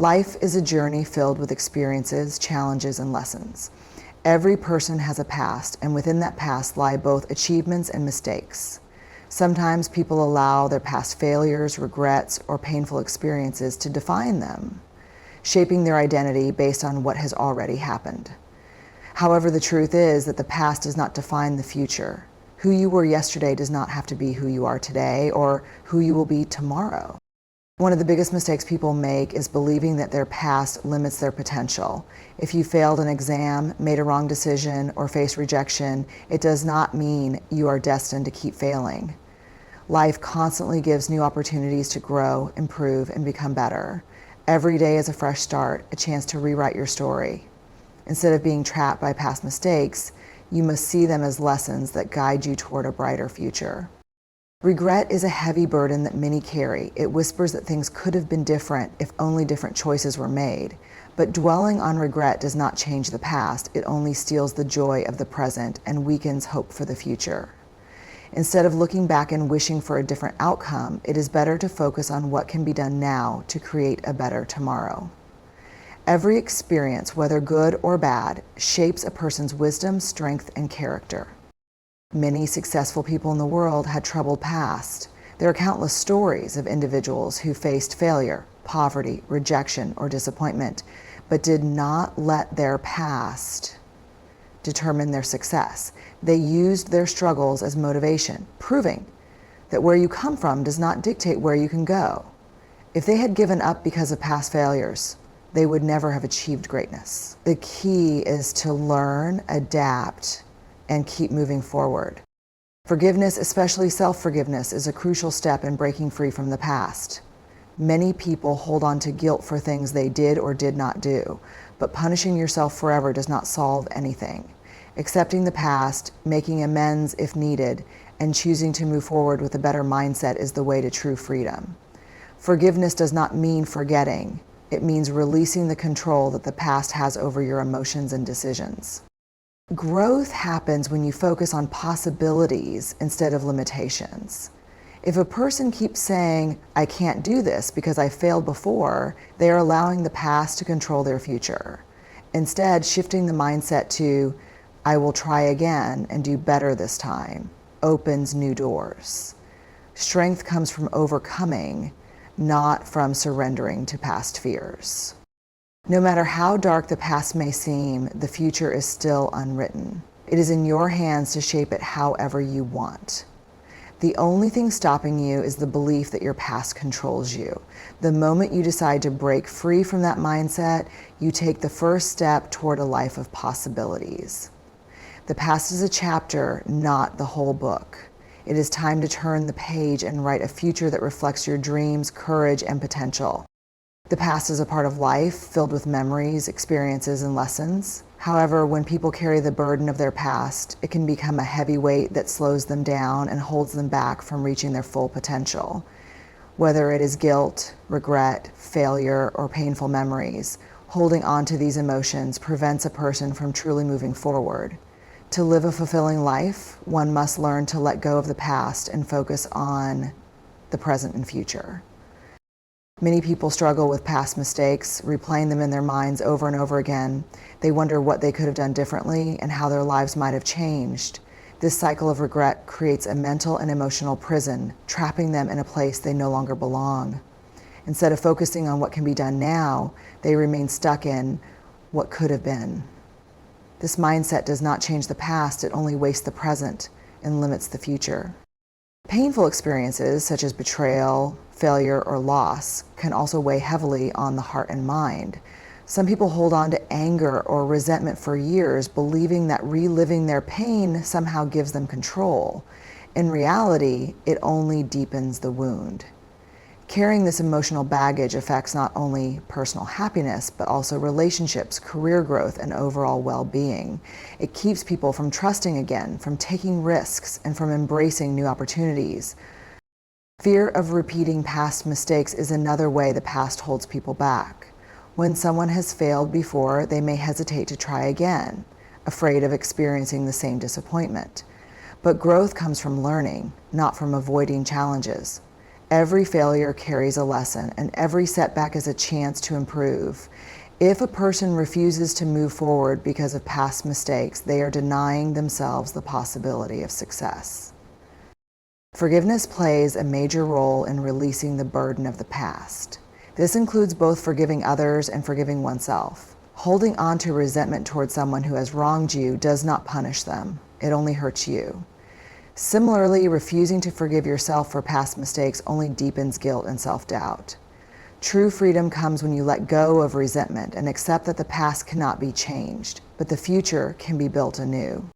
Life is a journey filled with experiences, challenges, and lessons. Every person has a past, and within that past lie both achievements and mistakes. Sometimes people allow their past failures, regrets, or painful experiences to define them, shaping their identity based on what has already happened. However, the truth is that the past does not define the future. Who you were yesterday does not have to be who you are today or who you will be tomorrow. One of the biggest mistakes people make is believing that their past limits their potential. If you failed an exam, made a wrong decision, or faced rejection, it does not mean you are destined to keep failing. Life constantly gives new opportunities to grow, improve, and become better. Every day is a fresh start, a chance to rewrite your story. Instead of being trapped by past mistakes, you must see them as lessons that guide you toward a brighter future. Regret is a heavy burden that many carry. It whispers that things could have been different if only different choices were made. But dwelling on regret does not change the past. It only steals the joy of the present and weakens hope for the future. Instead of looking back and wishing for a different outcome, it is better to focus on what can be done now to create a better tomorrow. Every experience, whether good or bad, shapes a person's wisdom, strength, and character. Many successful people in the world had troubled past. There are countless stories of individuals who faced failure, poverty, rejection, or disappointment, but did not let their past determine their success. They used their struggles as motivation, proving that where you come from does not dictate where you can go. If they had given up because of past failures, they would never have achieved greatness. The key is to learn, adapt, and keep moving forward. Forgiveness, especially self-forgiveness, is a crucial step in breaking free from the past. Many people hold on to guilt for things they did or did not do, but punishing yourself forever does not solve anything. Accepting the past, making amends if needed, and choosing to move forward with a better mindset is the way to true freedom. Forgiveness does not mean forgetting. It means releasing the control that the past has over your emotions and decisions. Growth happens when you focus on possibilities instead of limitations. If a person keeps saying, "I can't do this because I failed before," they are allowing the past to control their future. Instead, shifting the mindset to, "I will try again and do better this time," opens new doors. Strength comes from overcoming, not from surrendering to past fears. No matter how dark the past may seem, the future is still unwritten. It is in your hands to shape it however you want. The only thing stopping you is the belief that your past controls you. The moment you decide to break free from that mindset, you take the first step toward a life of possibilities. The past is a chapter, not the whole book. It is time to turn the page and write a future that reflects your dreams, courage, and potential. The past is a part of life, filled with memories, experiences, and lessons. However, when people carry the burden of their past, it can become a heavy weight that slows them down and holds them back from reaching their full potential. Whether it is guilt, regret, failure, or painful memories, holding on to these emotions prevents a person from truly moving forward. To live a fulfilling life, one must learn to let go of the past and focus on the present and future. Many people struggle with past mistakes, replaying them in their minds over and over again. They wonder what they could have done differently and how their lives might have changed. This cycle of regret creates a mental and emotional prison, trapping them in a place they no longer belong. Instead of focusing on what can be done now, they remain stuck in what could have been. This mindset does not change the past, it only wastes the present and limits the future. Painful experiences such as betrayal, failure, or loss can also weigh heavily on the heart and mind. Some people hold on to anger or resentment for years, believing that reliving their pain somehow gives them control. In reality, it only deepens the wound. Carrying this emotional baggage affects not only personal happiness, but also relationships, career growth, and overall well-being. It keeps people from trusting again, from taking risks, and from embracing new opportunities. Fear of repeating past mistakes is another way the past holds people back. When someone has failed before, they may hesitate to try again, afraid of experiencing the same disappointment. But growth comes from learning, not from avoiding challenges. Every failure carries a lesson, and every setback is a chance to improve. If a person refuses to move forward because of past mistakes, they are denying themselves the possibility of success. Forgiveness plays a major role in releasing the burden of the past. This includes both forgiving others and forgiving oneself. Holding on to resentment towards someone who has wronged you does not punish them. It only hurts you. Similarly, refusing to forgive yourself for past mistakes only deepens guilt and self-doubt. True freedom comes when you let go of resentment and accept that the past cannot be changed, but the future can be built anew.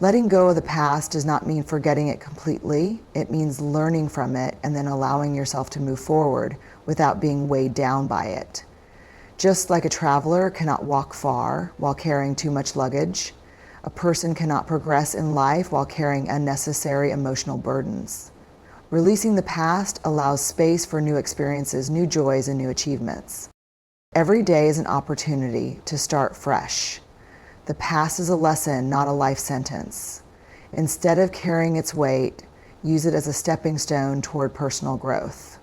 Letting go of the past does not mean forgetting it completely. It means learning from it and then allowing yourself to move forward without being weighed down by it. Just like a traveler cannot walk far while carrying too much luggage, a person cannot progress in life while carrying unnecessary emotional burdens. Releasing the past allows space for new experiences, new joys, and new achievements. Every day is an opportunity to start fresh. The past is a lesson, not a life sentence. Instead of carrying its weight, use it as a stepping stone toward personal growth.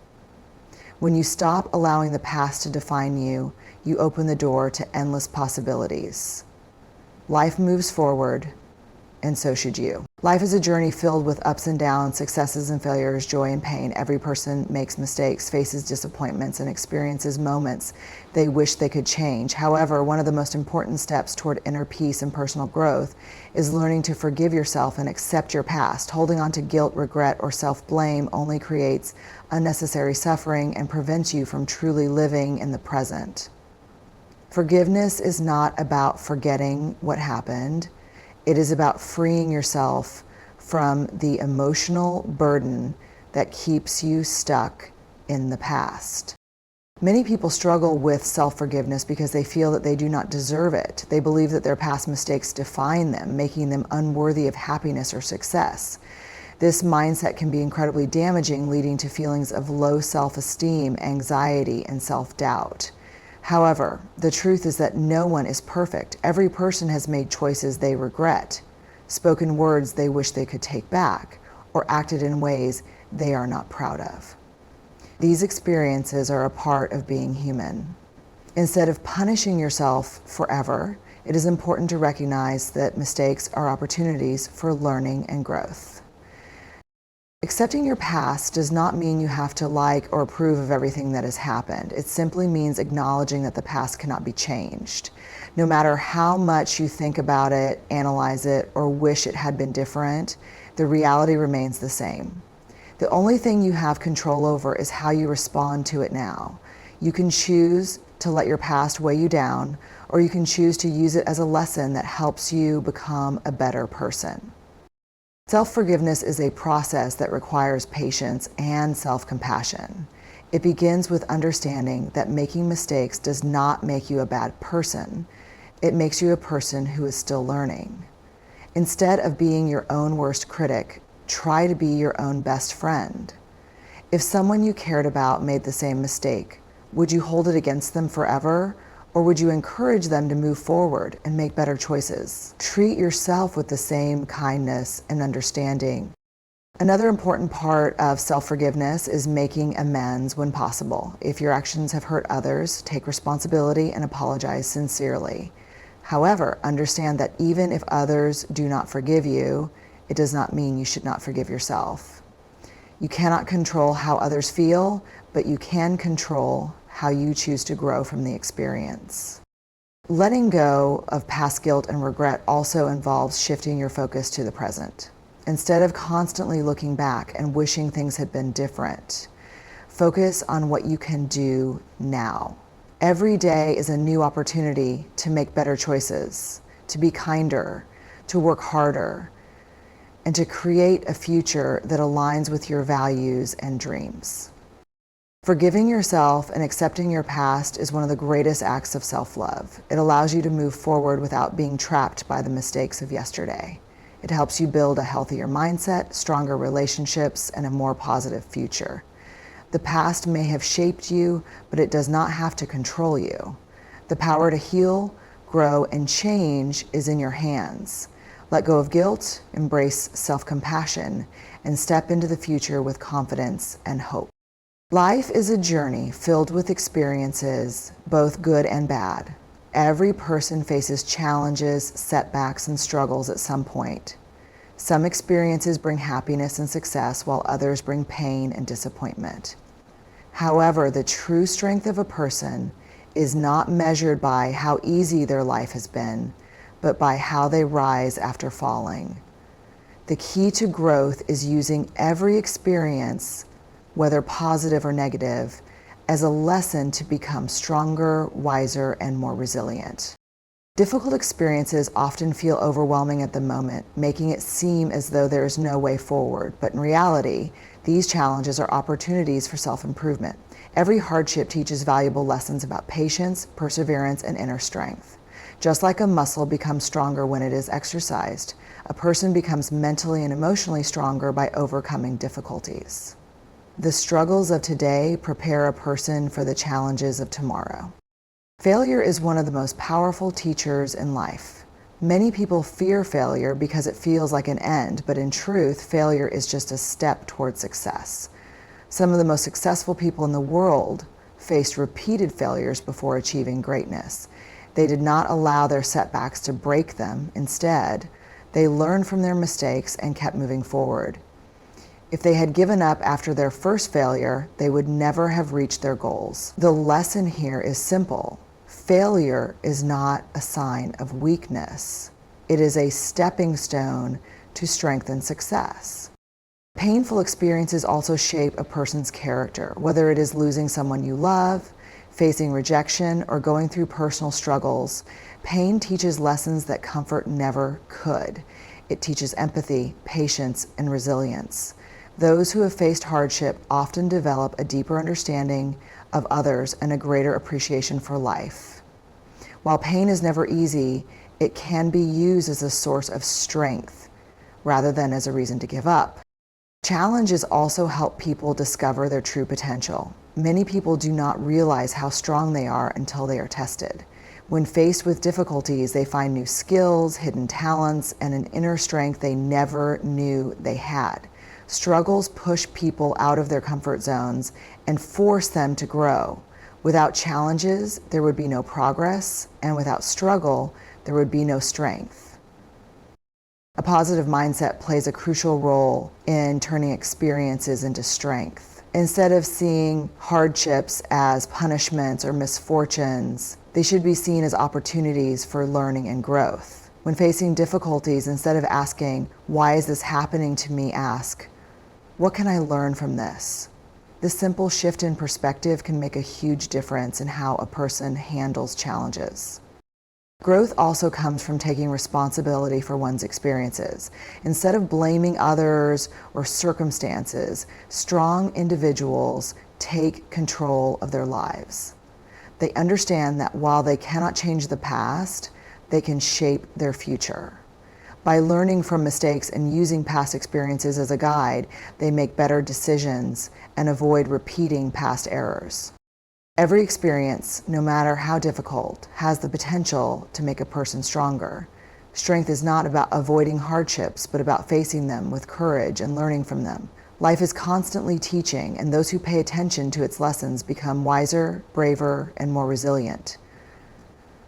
When you stop allowing the past to define you, you open the door to endless possibilities. Life moves forward, and so should you. Life is a journey filled with ups and downs, successes and failures, joy and pain. Every person makes mistakes, faces disappointments, and experiences moments they wish they could change. However, one of the most important steps toward inner peace and personal growth is learning to forgive yourself and accept your past. Holding on to guilt, regret, or self-blame only creates unnecessary suffering and prevents you from truly living in the present. Forgiveness is not about forgetting what happened. It is about freeing yourself from the emotional burden that keeps you stuck in the past. Many people struggle with self-forgiveness because they feel that they do not deserve it. They believe that their past mistakes define them, making them unworthy of happiness or success. This mindset can be incredibly damaging, leading to feelings of low self-esteem, anxiety, and self-doubt. However, the truth is that no one is perfect. Every person has made choices they regret, spoken words they wish they could take back, or acted in ways they are not proud of. These experiences are a part of being human. Instead of punishing yourself forever, it is important to recognize that mistakes are opportunities for learning and growth. Accepting your past does not mean you have to like or approve of everything that has happened. It simply means acknowledging that the past cannot be changed. No matter how much you think about it, analyze it, or wish it had been different, the reality remains the same. The only thing you have control over is how you respond to it now. You can choose to let your past weigh you down, or you can choose to use it as a lesson that helps you become a better person. Self-forgiveness is a process that requires patience and self-compassion. It begins with understanding that making mistakes does not make you a bad person. It makes you a person who is still learning. Instead of being your own worst critic, try to be your own best friend. If someone you cared about made the same mistake, would you hold it against them forever? Or would you encourage them to move forward and make better choices? Treat yourself with the same kindness and understanding. Another important part of self-forgiveness is making amends when possible. If your actions have hurt others, take responsibility and apologize sincerely. However, understand that even if others do not forgive you, it does not mean you should not forgive yourself. You cannot control how others feel, but you can control how you choose to grow from the experience. Letting go of past guilt and regret also involves shifting your focus to the present. Instead of constantly looking back and wishing things had been different, focus on what you can do now. Every day is a new opportunity to make better choices, to be kinder, to work harder, and to create a future that aligns with your values and dreams. Forgiving yourself and accepting your past is one of the greatest acts of self-love. It allows you to move forward without being trapped by the mistakes of yesterday. It helps you build a healthier mindset, stronger relationships, and a more positive future. The past may have shaped you, but it does not have to control you. The power to heal, grow, and change is in your hands. Let go of guilt, embrace self-compassion, and step into the future with confidence and hope. Life is a journey filled with experiences, both good and bad. Every person faces challenges, setbacks, and struggles at some point. Some experiences bring happiness and success, while others bring pain and disappointment. However, the true strength of a person is not measured by how easy their life has been, but by how they rise after falling. The key to growth is using every experience, whether positive or negative, as a lesson to become stronger, wiser, and more resilient. Difficult experiences often feel overwhelming at the moment, making it seem as though there is no way forward. But in reality, these challenges are opportunities for self-improvement. Every hardship teaches valuable lessons about patience, perseverance, and inner strength. Just like a muscle becomes stronger when it is exercised, a person becomes mentally and emotionally stronger by overcoming difficulties. The struggles of today prepare a person for the challenges of tomorrow. Failure is one of the most powerful teachers in life. Many people fear failure because it feels like an end, but in truth, failure is just a step towards success. Some of the most successful people in the world faced repeated failures before achieving greatness. They did not allow their setbacks to break them. Instead, they learned from their mistakes and kept moving forward. If they had given up after their first failure, they would never have reached their goals. The lesson here is simple. Failure is not a sign of weakness. It is a stepping stone to strength and success. Painful experiences also shape a person's character, whether it is losing someone you love, facing rejection, or going through personal struggles. Pain teaches lessons that comfort never could. It teaches empathy, patience, and resilience. Those who have faced hardship often develop a deeper understanding of others and a greater appreciation for life. While pain is never easy, it can be used as a source of strength rather than as a reason to give up. Challenges also help people discover their true potential. Many people do not realize how strong they are until they are tested. When faced with difficulties, they find new skills, hidden talents, and an inner strength they never knew they had. Struggles push people out of their comfort zones and force them to grow. Without challenges, there would be no progress, and without struggle, there would be no strength. A positive mindset plays a crucial role in turning experiences into strength. Instead of seeing hardships as punishments or misfortunes, they should be seen as opportunities for learning and growth. When facing difficulties, instead of asking, "Why is this happening to me?" ask, "What can I learn from this?" This simple shift in perspective can make a huge difference in how a person handles challenges. Growth also comes from taking responsibility for one's experiences. Instead of blaming others or circumstances, strong individuals take control of their lives. They understand that while they cannot change the past, they can shape their future. By learning from mistakes and using past experiences as a guide, they make better decisions and avoid repeating past errors. Every experience, no matter how difficult, has the potential to make a person stronger. Strength is not about avoiding hardships, but about facing them with courage and learning from them. Life is constantly teaching, and those who pay attention to its lessons become wiser, braver, and more resilient.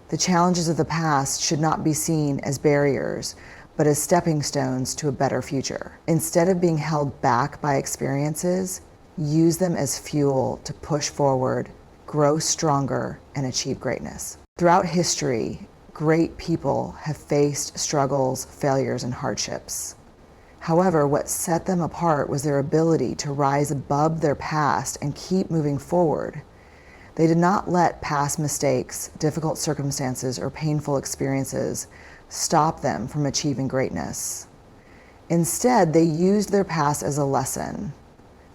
The challenges of the past should not be seen as barriers, but as stepping stones to a better future. Instead of being held back by experiences, use them as fuel to push forward, grow stronger, and achieve greatness. Throughout history, great people have faced struggles, failures, and hardships. However, what set them apart was their ability to rise above their past and keep moving forward. They did not let past mistakes, difficult circumstances, or painful experiences stop them from achieving greatness. Instead, they used their past as a lesson,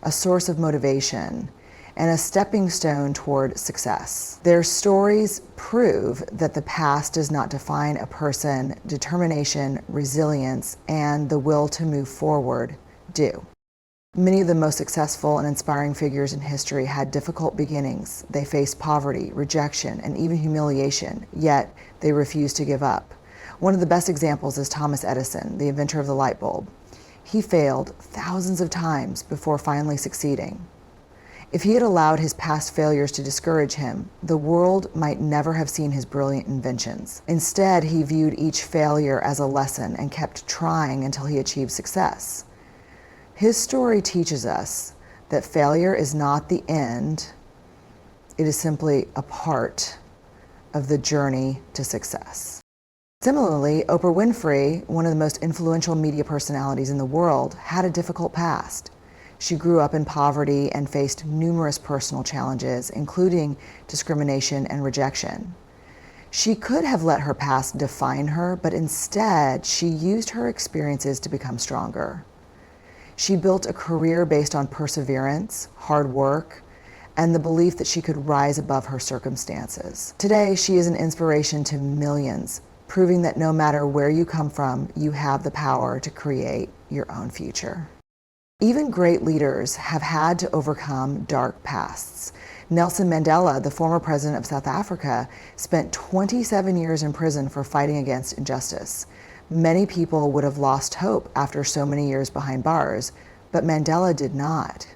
a source of motivation, and a stepping stone toward success. Their stories prove that the past does not define a person. Determination, resilience, and the will to move forward do. Many of the most successful and inspiring figures in history had difficult beginnings. They faced poverty, rejection, and even humiliation, yet they refused to give up. One of the best examples is Thomas Edison, the inventor of the light bulb. He failed thousands of times before finally succeeding. If he had allowed his past failures to discourage him, the world might never have seen his brilliant inventions. Instead, he viewed each failure as a lesson and kept trying until he achieved success. His story teaches us that failure is not the end, it is simply a part of the journey to success. Similarly, Oprah Winfrey, one of the most influential media personalities in the world, had a difficult past. She grew up in poverty and faced numerous personal challenges, including discrimination and rejection. She could have let her past define her, but instead, she used her experiences to become stronger. She built a career based on perseverance, hard work, and the belief that she could rise above her circumstances. Today, she is an inspiration to millions, proving that no matter where you come from, you have the power to create your own future. Even great leaders have had to overcome dark pasts. Nelson Mandela, the former president of South Africa, spent 27 years in prison for fighting against injustice. Many people would have lost hope after so many years behind bars, but Mandela did not.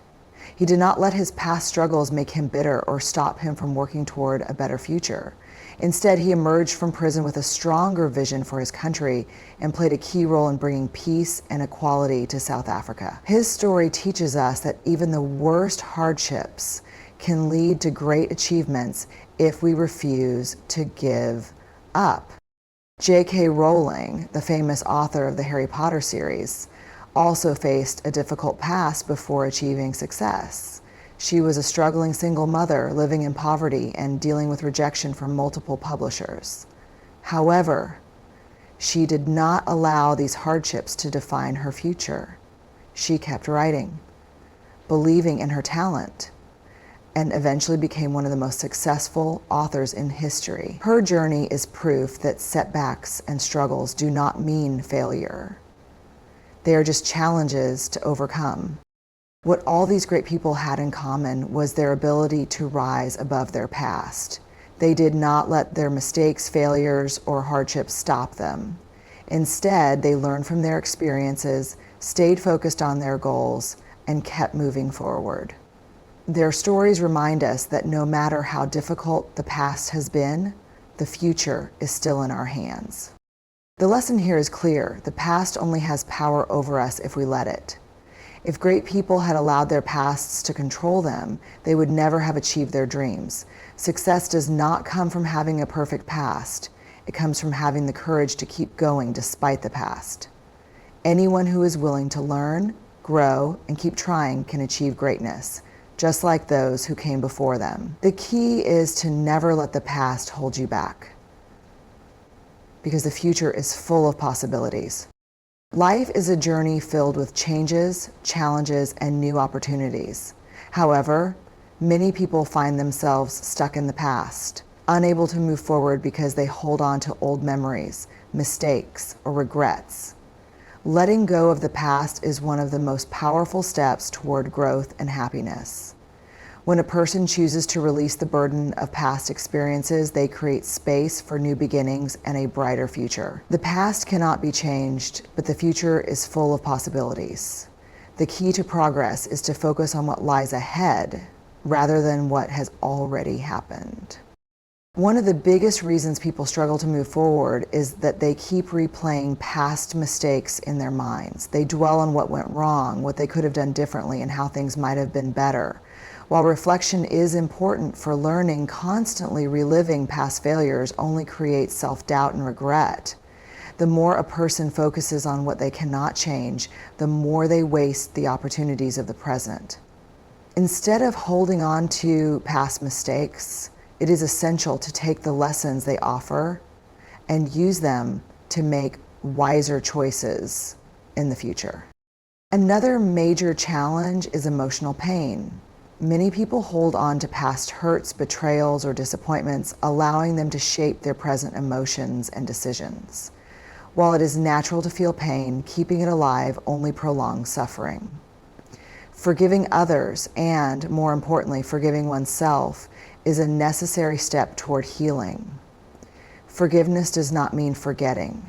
He did not let his past struggles make him bitter or stop him from working toward a better future. Instead, he emerged from prison with a stronger vision for his country and played a key role in bringing peace and equality to South Africa. His story teaches us that even the worst hardships can lead to great achievements if we refuse to give up. J.K. Rowling, the famous author of the Harry Potter series, also faced a difficult past before achieving success. She was a struggling single mother living in poverty and dealing with rejection from multiple publishers. However, she did not allow these hardships to define her future. She kept writing, believing in her talent, and eventually became one of the most successful authors in history. Her journey is proof that setbacks and struggles do not mean failure. They are just challenges to overcome. What all these great people had in common was their ability to rise above their past. They did not let their mistakes, failures, or hardships stop them. Instead, they learned from their experiences, stayed focused on their goals, and kept moving forward. Their stories remind us that no matter how difficult the past has been, the future is still in our hands. The lesson here is clear. The past only has power over us if we let it. If great people had allowed their pasts to control them, they would never have achieved their dreams. Success does not come from having a perfect past. It comes from having the courage to keep going despite the past. Anyone who is willing to learn, grow, and keep trying can achieve greatness, just like those who came before them. The key is to never let the past hold you back, because the future is full of possibilities. Life is a journey filled with changes, challenges, and new opportunities. However, many people find themselves stuck in the past, unable to move forward because they hold on to old memories, mistakes, or regrets. Letting go of the past is one of the most powerful steps toward growth and happiness. When a person chooses to release the burden of past experiences, they create space for new beginnings and a brighter future. The past cannot be changed, but the future is full of possibilities. The key to progress is to focus on what lies ahead rather than what has already happened. One of the biggest reasons people struggle to move forward is that they keep replaying past mistakes in their minds. They dwell on what went wrong, what they could have done differently, and how things might have been better. While reflection is important for learning, constantly reliving past failures only creates self-doubt and regret. The more a person focuses on what they cannot change, the more they waste the opportunities of the present. Instead of holding on to past mistakes, it is essential to take the lessons they offer and use them to make wiser choices in the future. Another major challenge is emotional pain. Many people hold on to past hurts, betrayals, or disappointments, allowing them to shape their present emotions and decisions. While it is natural to feel pain, keeping it alive only prolongs suffering. Forgiving others, and more importantly, forgiving oneself, is a necessary step toward healing. Forgiveness does not mean forgetting.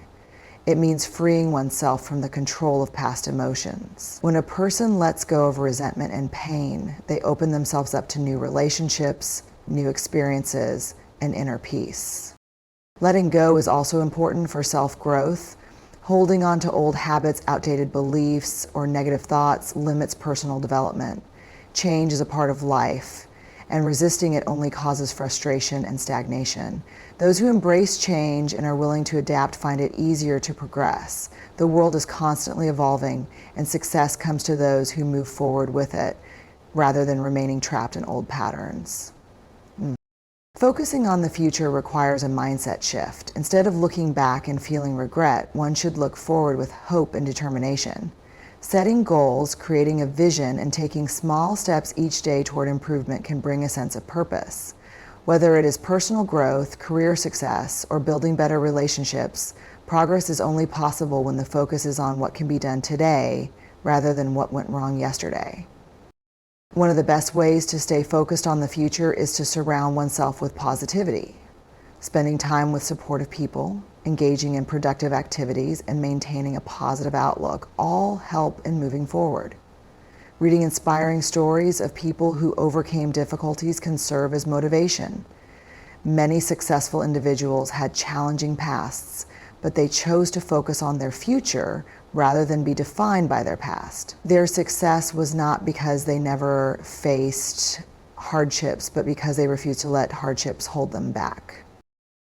It means freeing oneself from the control of past emotions. When a person lets go of resentment and pain, they open themselves up to new relationships, new experiences, and inner peace. Letting go is also important for self-growth. Holding on to old habits, outdated beliefs, or negative thoughts limits personal development. Change is a part of life, and resisting it only causes frustration and stagnation. Those who embrace change and are willing to adapt find it easier to progress. The world is constantly evolving, and success comes to those who move forward with it, rather than remaining trapped in old patterns. Focusing on the future requires a mindset shift. Instead of looking back and feeling regret, one should look forward with hope and determination. Setting goals, creating a vision, and taking small steps each day toward improvement can bring a sense of purpose. Whether it is personal growth, career success, or building better relationships, progress is only possible when the focus is on what can be done today rather than what went wrong yesterday. One of the best ways to stay focused on the future is to surround oneself with positivity. Spending time with supportive people, engaging in productive activities, and maintaining a positive outlook all help in moving forward. Reading inspiring stories of people who overcame difficulties can serve as motivation. Many successful individuals had challenging pasts, but they chose to focus on their future rather than be defined by their past. Their success was not because they never faced hardships, but because they refused to let hardships hold them back.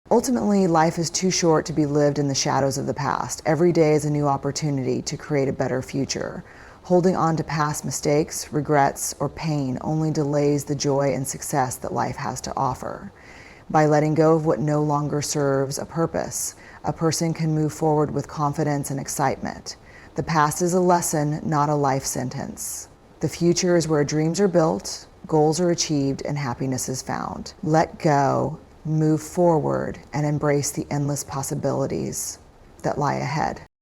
Ultimately, life is too short to be lived in the shadows of the past. Every day is a new opportunity to create a better future. Holding on to past mistakes, regrets, or pain only delays the joy and success that life has to offer. By letting go of what no longer serves a purpose, a person can move forward with confidence and excitement. The past is a lesson, not a life sentence. The future is where dreams are built, goals are achieved, and happiness is found. Let go, move forward, and embrace the endless possibilities that lie ahead.